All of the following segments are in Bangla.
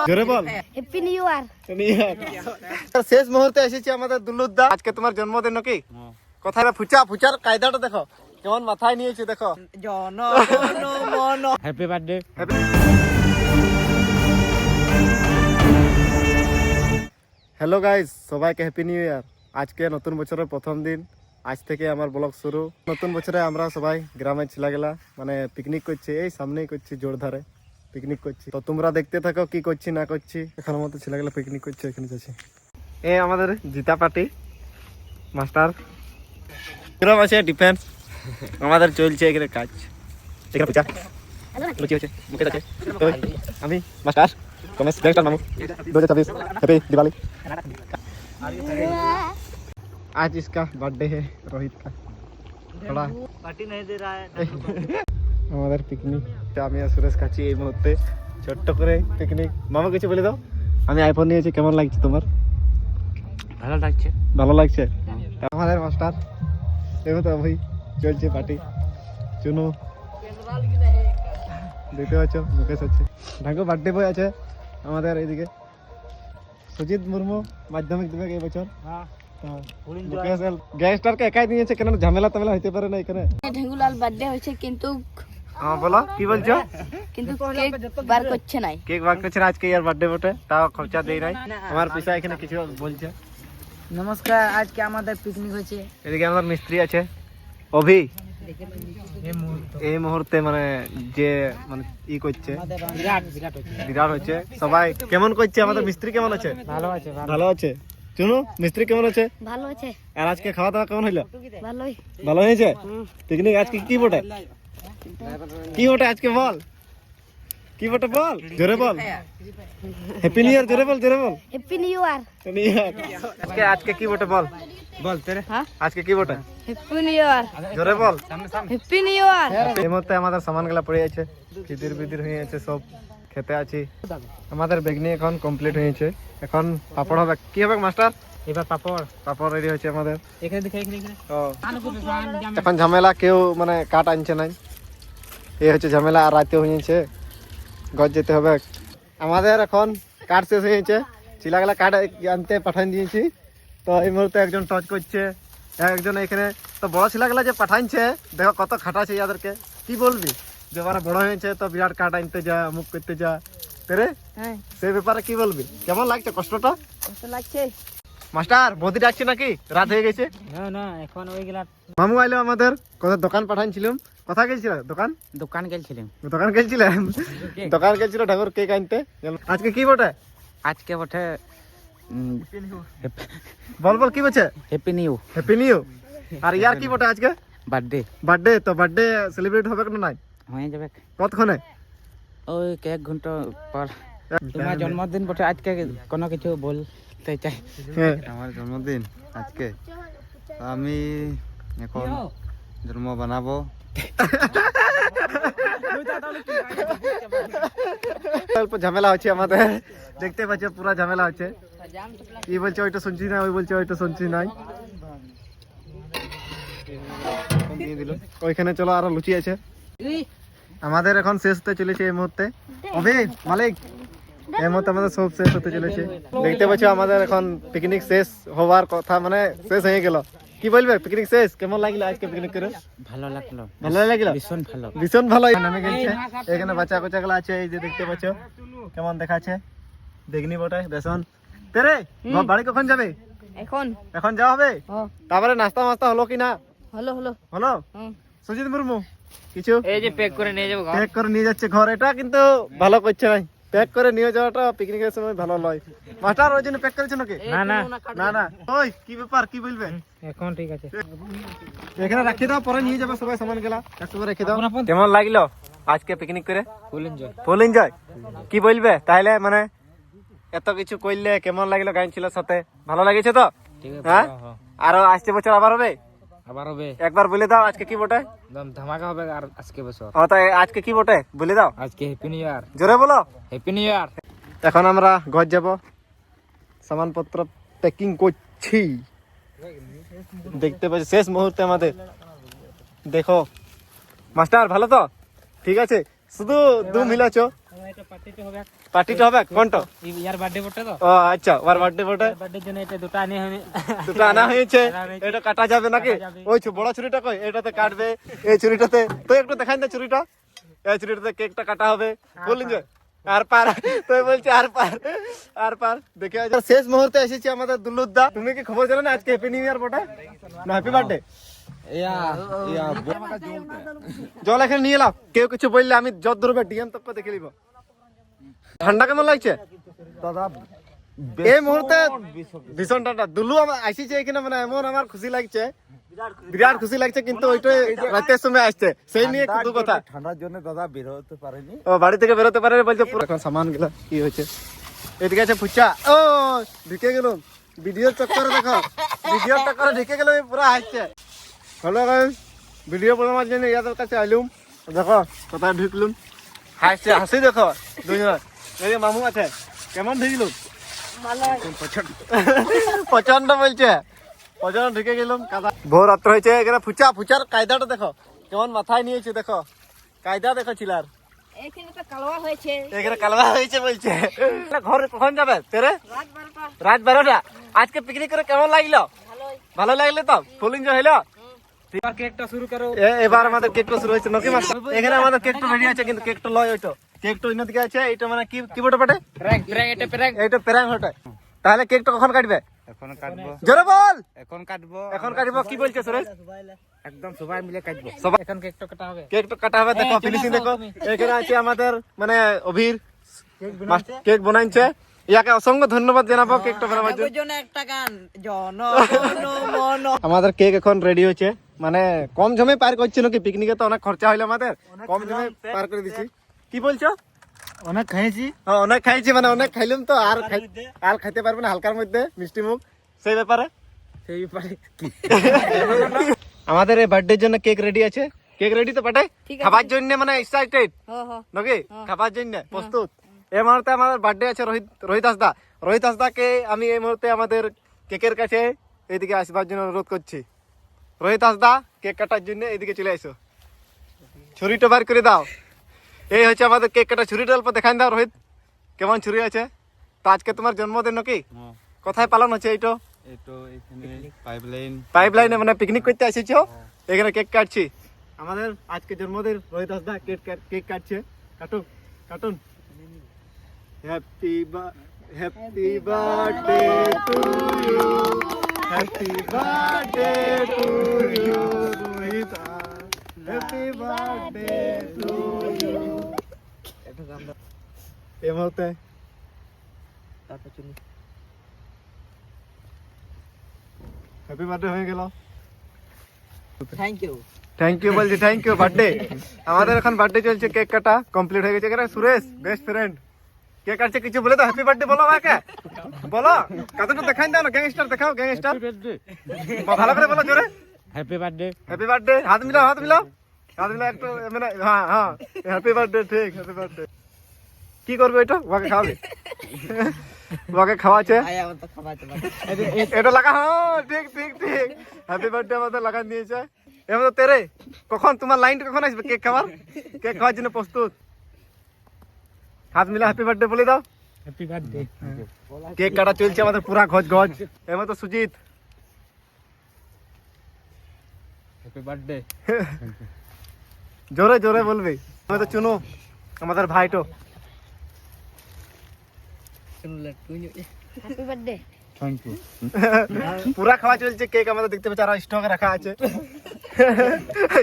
জোরে বল হ্যাপি নিউ ইয়ার। শেষ মুহূর্তে এসেছি আমাদের দুলুদ্দা। আজকে তোমার জন্মদিন নাকি? কোথায় ফুচার কায়দাটা দেখো কেমন মাথায় নিয়েছে দেখো। Happy birthday. হ্যালো গাইস, সবাইকে হ্যাপি নিউ ইয়ার। আজকে নতুন বছরের প্রথম দিন। আজ থেকে আমার ব্লগ শুরু। নতুন বছরে আমরা সবাই গ্রামে ছিলা গেলা মানে পিকনিক করছি, এই সামনেই করছি, জোরধারে পিকনিক করছি। তো তোমরা দেখতে থাকো কি করছি না করছি। এখন মতো ছিলা গেলা পিকনিক করছে, এখানে যাচ্ছি। এই আমাদের জিতা পার্টি মাস্টার গ্রাম আছে ডিফেন্স। আমাদের চলছে এখানে কাজ। এখানে পূজা লুচি হচ্ছে মুখে যাচ্ছে। তো আমি মাস্টার कमेश गैंगस्टर मामू 2024 हैप्पी दिवाली। आज इसका बर्थडे है, रोहित का। थोड़ा पार्टी नहीं दे रहा है। আমাদের পিকনিক আমি আর সুরেশ খাচ্ছি এই মুহূর্তে ছোট্ট করে পিকনিক। মামা কিছু বলে দাও। আমি আইফোন নিয়েছি, কেমন লাগছে তোমার? ভালো লাগছে। ভালো লাগছে। আমাদের মাস্টার দেখো তো ভাই চলছে পার্টি। চুনু দেখতে পাচ্ছ, মুকেশ আছে, ঢাকো বার্থডে বয় আছে আমাদের এইদিকে। সুজিত মুর্মু মাধ্যমিক দেবে এই বছর। মুকেশ গ্যাংস্টারকে একাই নিয়েছে, কেন ঝামেলা টামেলা হইতে পারে না এখানে। ঢেঙ্গুলাল বার্থডে হয়েছে কিন্তু বলো কি বলছো? কিন্তু কেক বার করছে নাই। কেক বার করছে না আজকে, ইয়ার বার্থডে বটে, তাও খরচা দেই নাই। আমার পয়সা এখানে কিছু বলছে। নমস্কার, আজকে আমাদের পিকনিক হয়েছে। এদিকে আমার মিস্ত্রি আছে অভি। এই মুহূর্তে মানে যে মানে ই করছে বিরাট হচ্ছে। সবাই কেমন করছে? আমাদের মিস্ত্রি কেমন আছে? ভালো আছে। ভালো আছে। চুনু মিস্ত্রি কেমন আছে? ভালো আছে। আর আজকে খাওয়া দাওয়া কেমন হইলো? ভালোই। ভালো হয়েছে। পিকনিক আজকে কি বটে? কি বটে আজকে বল, কি বটে বল, জোরে বল। হ্যাপি নিউ ইয়ার, জোরে বল, জোরে বল। হ্যাপি নিউ ইয়ার। আজকে আজকে কি বটে বল, বল তেরে। হ্যাঁ, আজকে কি বটে? হ্যাপি নিউ ইয়ার। জোরে বল। হ্যাপি নিউ ইয়ার। এই মুহূর্তে আমাদের সামান গুলা পড়ে আছে, খিদির বিদির হয়ে আছে, সব খেতে আছি। আমাদের বেগনি এখন কমপ্লিট হয়েছে। এখন পাপড় হবে। কি হবে মাস্টার? এবার পাপড় পাপড় রেডি হয়েছে আমাদের। এখানে দেখে এখানে। তো এখন ঝামেলা, কেউ মানে কাঠ আনছে নাই, এই হচ্ছে ঝামেলা। আর রাতে হয়েছে গজ যেতে হবে আমাদের। এখন কাঠ শেষ হয়েছে, চিলাগুলা কাঠ আনতে পাঠান দিয়েছি। তো এই মুহূর্তে একজন টচ করছে, একজন এখানে। তো বড় ছিলাগুলা যে পাঠানছে দেখো কত খাটাছে ইয়াদেরকে। কি বলবি, যে ওরা বড় হয়েছে তো বিরাট কাঠ আনতে যা, মুখ করতে যা তেরে। হ্যাঁ, সেই ব্যাপারে কি বলবি, কেমন লাগছে কষ্টটা? কষ্ট লাগছে। মাস্টার বৌদি ডাকছে নাকি? রাত হয়ে গেছে। না এখন ওইগুলা মামু আইলো আমাদের। কোথায় দোকান পাঠানছিলাম। কোথায় গেছিল দোকান? দোকান গেছিলাম। দোকান গেছিলাম, দোকান গেছিল ঠাকুর কেক আনতে। আজকে কি বটে? আজকে বটে বল বল কি বলছে? Happy new happy new. আর ইয়ার কি বটে আজকে? বার্থডে। বার্থডে। তো বার্থডে সেলিব্রেট হবে না নাই? হয়ে যাবে কতক্ষণে? ওই এক ঘন্টা পর। তোমার জন্মদিন বটে আজকে, কোনো কিছু বলতে চাই? হ্যাঁ, আমার জন্মদিন আজকে, আমি এখন জন্ম বানাবো। অল্প ঝামেলা হচ্ছে আমাদের, দেখতে পাচ্ছ পুরা ঝামেলা হচ্ছে। কি বলছে ওইটা শুনছি না, ওই বলছে ওইটা শুনছি নাই। ওইখানে চলো, আরো লুচি আছে আমাদের। এখন শেষ হতে চলেছে এই মুহূর্তে। অভি মালিক, এই মুহূর্তে আমাদের সব শেষ হতে চলেছে। দেখতে পাচ্ছ আমাদের এখন পিকনিক শেষ হওয়ার কথা, মানে শেষ হয়ে গেল। কি বলবে, পিকনিক শেষ? কেমন লাগলো আজকে পিকনিক করে? ভালো লাগলো, ভালো লাগলো, ভীষণ ভালো। ভীষণ ভালো। নামে গেছে এখানে বাচ্চা কোচা গুলো আছে, এই যে দেখতে পাচ্ছ কেমন দেখাচ্ছে। বেগনি বটে বেসন তেরে। বাড়ি কখন যাবে? এখন এখন যাওয়া হবে। ও, তারপরে নাস্তা মাস্তা হলো কিনা? হলো হলো। হলো। হুম। সুজিত মুর্মু কিছু এই যে প্যাক করে নিয়ে যাবো। প্যাক করে নিয়ে যাচ্ছে ঘর। এটা কিন্তু ভালো করছে নাই, প্যাক করে নিয়ে যাওয়াটা পিকনিকের সময় ভালো লয়। মাস্টার ওই জন্য প্যাক করেছে নাকি? না না না না। ওই কি ব্যাপার, কি বলবে? এখন ঠিক আছে। এখানে রাখি দাও, পরে নিয়ে যাবে সবাই সামান গেলা একসাথে রেখে দাও। কেমন লাগলো আজকে পিকনিক করে? Full enjoy. Full enjoy. কি বলবে তাহলে, মানে এত কিছু করলে কেমন লাগলো গান ছিল সাথে? ভালো লাগেছে তো? হ্যাঁ, আরো আসছে বছর আবার হবে। আবার হবে। একবার বলে দাও আজকে কি বটে? একদম ধামাকা হবে আর আজকে বছর। ও তাই আজকে কি বটে বলে দাও। আজকে হ্যাপি নিউ ইয়ার। জোরে বলো। হ্যাপি নিউ ইয়ার। এখন আমরা ঘর যাব, সামানপত্র প্যাকিং করছি। দেখতে পাচ্ছি শেষ মুহূর্তে আমাদের। দেখো মাস্টার ভালো তো? ঠিক আছে, শুধু দু মিলাছো। পার্টিটা হবে কোনটা? ইয়ার বার্থডে বটে তো, ও আচ্ছা, ওর বার্থডে বটে, বার্থডের জন্য এটা দুটো আনি হবে। দুটো আনা হয়েছে। এটা কাটা যাবে নাকি? ওই বড় ছুরিটা কই? এটাতে কাটবে, এই ছুরিটাতে। তো একটু দেখাই না ছুরিটা, এই ছুরিটাতে কেকটা কাটা হবে। বললেন যে আর পার, তো বলছে আর পার, আর পার। দেখে আজ শেষ মুহূর্তে এসেছি আমাদের দুলুদ্দা। তুমি কি খবর জানো না আজকে হ্যাপি নিউ ইয়ার বটে না হ্যাপি বার্থডে? জল এখানে নিয়ে এলাম, কেউ কিছু বললে আমি জল ধরবে ডিএম তক দেখে নিব। ঠান্ডা কেমন লাগছে দাদা? এই মুহূর্তে? ভীষণ ঠান্ডা। দুলু আমার আসিছে এখানে, মানে এমন আমার খুশি লাগছে, বিরাট খুশি লাগছে। কিন্তু ওইটাই রাতের সময় আসছে, সেই নিয়ে দু কথা। ঠান্ডার জন্য দাদা বের হতে পারেনি। ও বাড়ি থেকে বেরোতে পারে বলছে। পুরো এখন সামান গুলা কি হয়েছে, এদিকে আছে ফুচা। ও ঢুকে গেল ভিডিও চক্করে, দেখো ভিডিও চক্করে ঢুকে গেল, পুরো হাসছে। হ্যালো গাইস, ভিডিও বানাবার জন্য ইয়াদের কাছে আইলুম, দেখো কোথায় ঢুকলুম, হাসছে, হাসি দেখো দুজন। এই যে মামু আছে, কেমন ঢুকলুম? প্রচন্ড বলছে, প্রচন্ড ঢুকে গেলাম। ভোর রাত্র হয়েছে, এখানে ফুচা, ফুচার কায়দাটা দেখো কেমন মাথায় নিয়েছে, দেখো কায়দা দেখো চিলার। এখানে তো কালওয়া হয়েছে। এখানে কালবা হয়েছে বলছে। ঘর কখন যাবে তেরে? রাত 12টা। আজকে পিকনিক করে কেমন লাগলো? ভালো লাগলো তো? ফুল এনজয় হইলো? কেকটা শুরু করো। এবার আমাদের কেকটা শুরু হয়েছে নাকি মাস্টার? এখানে আমাদের কেকটা রেডি আছে, কিন্তু কেকটা লয় ওইটা, কেকটা অন্য দিকে আছে। এইটা মানে কি কি বটে বটে? এইটা প্র্যাঙ্ক হটে। তাহলে কেকটা কখন কাটবে? এখন কাটবো, জোরে বল। এখন কাটবো, এখন কাটবো। কি বলছে সুরেশ? একদম সবাই মিলে কাটবো। সবাই এখন কেকটা কাটা হবে। কেকটা কাটা হবে, দেখো ফিনিশিং দেখো। এখানে আছে আমাদের মানে অভির কেক বানাইছে, ইয়াকে অসংখ্য ধন্যবাদ জানাবো কেকটা বানাবার জন্য। একটা গান জন আমাদের কেক এখন রেডি হয়েছে, মানে কম জমে পার করছি নাকি? পিকনিকে তো অনেক খরচা হইলো আমাদের, কম জমে পার করে দিছি। কি বলছো? অনেক খাইছি। হ্যাঁ অনেক খাইছি, মানে অনেক খাইলাম তো, আর আর খাইতে পারবে না হালকার মধ্যে মিষ্টি মুখ, সেই ব্যাপারে। সেই ব্যাপারে আমাদের এই বার্থডের জন্য কেক রেডি আছে। কেক রেডি তো পাঠাই ঠিক আছে। খাবার জন্য, মানে এক্সাইটেড হ্যাঁ হ্যাঁ। নাকি? খাবার জন্য প্রস্তুত। এই মুহূর্তে আমাদের বার্থডে আছে রোহিত হাসদা। রোহিত হাসদাকে আমি এই মুহূর্তে আমাদের কেকের কাছে এইদিকে আসবার জন্য অনুরোধ করছি। রোহিত হাসদা, কেক কাটার জন্য এইদিকে চলে আসো, ছুরিটা বার করে দাও। এই হচ্ছে আমাদের কেক কাটা ছুরিটা, অল্প দেখাই দাও রোহিত, কেমন ছুরি আছে। তো আজকে তোমার জন্মদিন নাকি? কোথায় পালন হচ্ছে এইটা? এটো এখানে পাইপলাইন, পাইপলাইনে, মানে পিকনিক করতে এসেছো, এখানে কেক কাটছি। আমাদের আজকে জন্মদিন, রোহিত হাসদা কেক কাটছে। কাটুন কাটুন। Happy birthday to you, happy birthday to you Rohit, happy birthday to you. এই মুহূর্তে হ্যাপি বার্থডে হয়ে গেল। Thank you. থ্যাংক ইউ বলছি, থ্যাংক ইউ। বার্থডে আমাদের এখন বার্থডে চলছে, কেক কাটা কমপ্লিট হয়ে গেছে। এখানে সুরেশ বেস্ট ফ্রেন্ড কেক কাটছে, কিছু বলে তো হ্যাপি বার্থডে বলো আমাকে, বলো কতটা দেখাই দাও না, গ্যাংস্টার দেখাও, গ্যাংস্টার ভালো করে বলো জোরে। Happy birthday. হ্যাপি বার্থডে, হাত মিলাও, হাত মিলাও, হাত মিলাও একটু, মানে হ্যাঁ হ্যাঁ হ্যাপি বার্থডে, ঠিক হ্যাপি বার্থডে। কি করবে এটা? ওকে খাওয়াবে, ওকে খাওয়াচ্ছে, এটা লাগা। হ্যাঁ ঠিক ঠিক ঠিক, হ্যাপি বার্থডে আমাদের লাগান দিয়েছে। এবার তেরে কখন তোমার লাইনটা কখন আসবে কেক খাওয়ার? কেক খাওয়ার জন্য প্রস্তুত, হাত মিলা হ্যাপি বার্থডে বলে দাও। Happy birthday. কেক কাটা চলছে আমাদের পুরা গজ গজ। এবার তো সুজিত, হ্যাপি বার্থডে। জোরে জোরে বলবি। এবার তো চুনু আমাদের ভাইটো, হ্যাপি বার্থডে। Thank you. পুরা খাওয়া চলছে কেক, আমাদের দেখতে পাচ্ছি আরো স্টক রাখা আছে,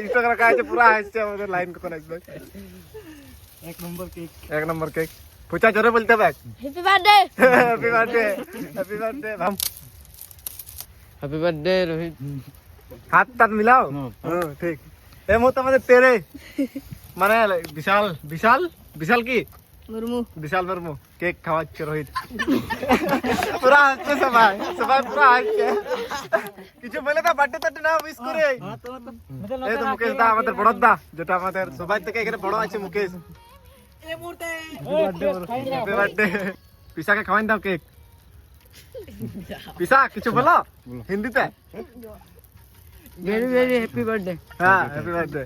স্টক রাখা আছে, পুরা আসছে আমাদের লাইন কখন আসবে। এক নম্বর কেক। এক নম্বর কেক। ফুচা জোরে বলতে হবে, happy birthday. Happy birthday, happy birthday. ভাম হ্যাপি বার্থডে রোহিত। হাত টাত মিলাও। হ্যাঁ ঠিক। এই মুহূর্তে আমাদের তেরে মানে বিশাল বিশাল বিশাল কি মুরমু। বিশাল মুরমু কেক খাওয়াচ্ছে রোহিত। পুরা হাসছে সবাই, সবাই পুরা হাসছে। কিছু বলে দা বার্থডে টার্থডে না উইশ করে। এই তো মুকেশ দা, আমাদের বড় দা, যেটা আমাদের সবাই থেকে এখানে বড় আছে মুকেশ। Happy birthday. পিসাকে খাওয়াই দাও কেক। পিসা কিছু বলো হিন্দিতে। Very very happy birthday. হ্যাঁ হ্যাপি বার্থডে।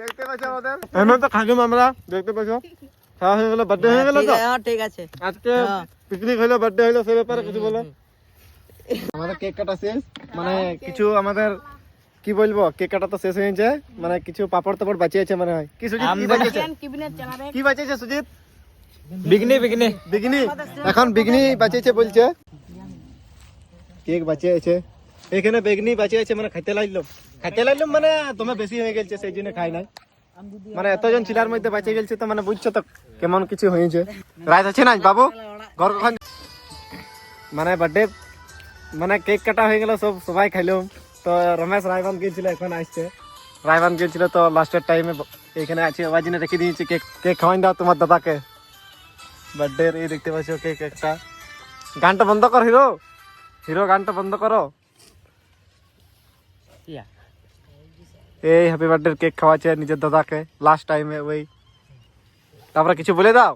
দেখতে পাচ্ছ আমাদের এমন তো খাইলাম আমরা, দেখতে পাচ্ছ খাওয়া হয়ে গেল, বার্থডে হয়ে গেল তো ঠিক আছে আজকে পিকনিক হইলো, বার্থডে হইলো, সে ব্যাপারে কিছু বলো। আমাদের কেক কাটা শেষ, মানে কিছু আমাদের কি বলবো, কেক কাটা তো শেষ হয়েছে, মানে কিছু পাপড় তাপড় বাঁচিয়ে আছে মনে হয়। কি সুজিত কি বাঁচিয়েছে, কি বাঁচিয়েছে সুজিত? বিঘ্নে বিঘ্নে বিগনি, এখন বিগনি বাঁচিয়েছে বলছে, কেক বাঁচিয়েছে এখানে, বেগনি বাঁচিয়েছে, মানে খাইতে লাগলো মানে তোমার বেশি হয়ে গেছে সেই জন্য খাই নাই, মানে এতজন ছিলার মধ্যে বাঁচিয়ে গেছে, তো মানে বুঝছো তো কেমন কিছু হয়েছে। রাইত আছে না বাবু ঘর কখন, মানে বার্থডে মানে কেক কাটা হয়ে গেল, সবাই খাইলাম। তো রমেশ রায়বান গিয়েছিল, এখন আসছে, রায়বান গিয়েছিল, তো লাস্টের টাইমে এখানে আছে, ওই জন্য রেখে দিয়েছি কেক। কেক খাওয়াই দাও তোমার দাদাকে বার্থডে। এই দেখতে পাচ্ছ কেক একটা। গানটা বন্ধ কর হিরো, হিরো গানটা বন্ধ করো। এই হ্যাপি বার্থডে কেক খাওয়াচ্ছে নিজের দাদাকে লাস্ট টাইমে ওই। তারপরে কিছু বলে দাও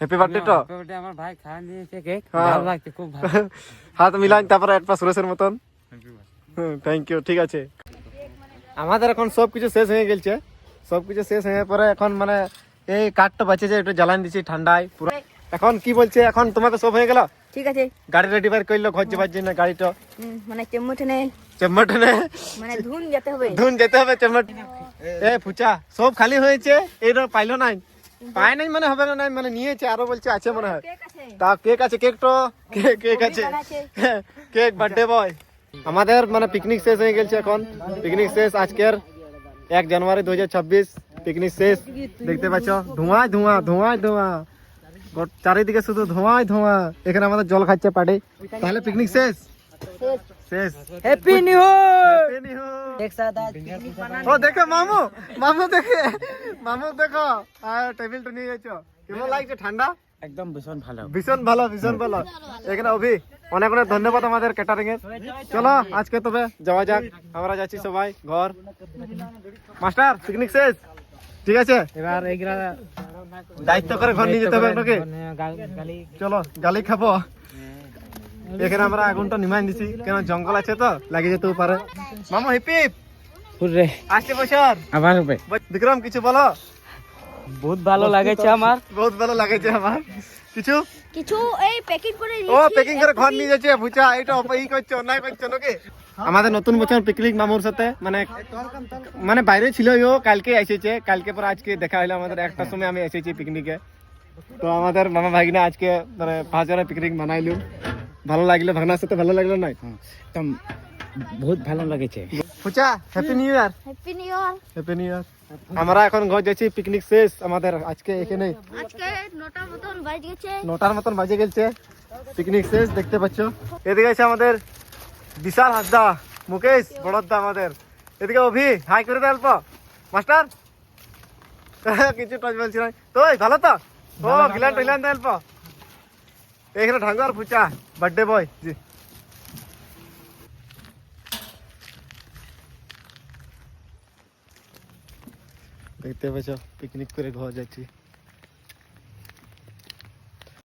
হ্যাপি বার্থডে তো। আমার ভাই খাওয়া দিয়েছে কেক, হ্যাঁ। ভালো লাগছে, খুব ভালো। হাত মিলান, তারপরে একটা সুরেশের মতন। থ্যাংক ইউ, ঠিক আছে। আমাদের এখন সবকিছু শেষ হয়ে গেছে, সবকিছু শেষ হয়ে পরে এখন মানে এই কাঠটা বাঁচেছে, একটু জ্বালান দিচ্ছি ঠান্ডায় পুরো। এখন কি বলছে, এখন তোমাদের সব হয়ে গেল, ঠিক আছে গাড়ি রেডি বার করলো, ঘর যাবার জন্য গাড়িটা মানে চেম্মু ঠেনে চেম্বার টেনে মানে ধুন যেতে হবে। ধুন যেতে হবে চেম্বার। এ ফুচা সব খালি হয়েছে, এইটা পাইলো নাই, পায় নাই মানে হবে না, নাই মানে নিয়েছে, আরো বলছে আছে মনে হয়। কেক আছে, তা কেক আছে, কেক তো কেক আছে, কেক বার্থডে বয়। আমাদের মানে পিকনিক শেষ হয়ে গেছে, এখন পিকনিক শেষ আজকের 1 জানুয়ারি 2026 পিকনিক শেষ। দেখতে পাচ্ছ ধোঁয়ায় ধোঁয়া, ধোঁয়ায় ধোঁয়া, চারিদিকে শুধু ধোঁয়ায় ধোঁয়া। এখানে আমাদের জল খাচ্ছে পাড়ে। তাহলে পিকনিক শেষ শেষ। হ্যাপি নিউ ইয়ার Happy New Year! एक साथ आज ও দেখো মামু, মামু দেখে, মামু দেখো আর টেবিলটা নিয়ে গেছো, কেমন লাগছে ঠান্ডা? একদম ভীষণ ভালো। ভীষণ ভালো, ভীষণ ভালো। এখানে অভি অনেক অনেক ধন্যবাদ আমাদের ক্যাটারিং এর। চলো আজকে তবে যাওয়া যাক, আমরা যাচ্ছি সবাই ঘর। মাস্টার পিকনিক শেষ, ঠিক আছে, এবার এইগুলা দায়িত্ব করে ঘর নিয়ে যেতে হবে আপনাকে। গালি চলো গালি খাবো। এখানে আমরা আগুনটা নিমাই দিছি, কেন জঙ্গল আছে তো লাগে যেতেও পারে। মামু হিপি হুররে, আসছে বছর। আবার হবে। বিক্রম কিছু বলো। বহুত ভালো লাগেছে আমার। বহুত ভালো লাগেছে আমার। কিছু কিছু এই প্যাকিং করে ও প্যাকিং করে ঘর নিয়ে যাচ্ছে বুঝা, এটা ই করছো অন্যায় করছো নাকি? আমাদের নতুন বছর পিকনিক মামুর সাথে, মানে মানে বাইরে ছিল ও, কালকে এসেছে, কালকে পর আজকে দেখা হলো আমাদের। একটার সময় আমি এসেছি পিকনিকে, তো আমাদের মামা ভাগিনা আজকে মানে 5 জনের পিকনিক বানাইলুম। ভালো লাগলো, ভাগনার সাথে ভালো লাগলো নাই? একদম বহুত ভালো লাগেছে। ফুচা happy new year. Happy new year. Happy new year. আমরা এখন ঘর যাচ্ছি, পিকনিক শেষ আমাদের আজকে এখানে। আজকে 9টার মতন বাজে গেছে। 9টার মতন বাজে গেছে, পিকনিক শেষ। দেখতে পাচ্ছ এদিকে আছে আমাদের বিশাল হাসদা, মুকেশ বড়দা আমাদের। এদিকে অভি হাই করে দে অল্প। মাস্টার কিছু টচ বলছি না তো, ভালো তো? ও গিলান টইলান দে অল্প। এখানে ঢাঙ্গার ফুচা বার্থডে বয় জি। দেখতে পাচ্ছ পিকনিক করে ঘর যাচ্ছি।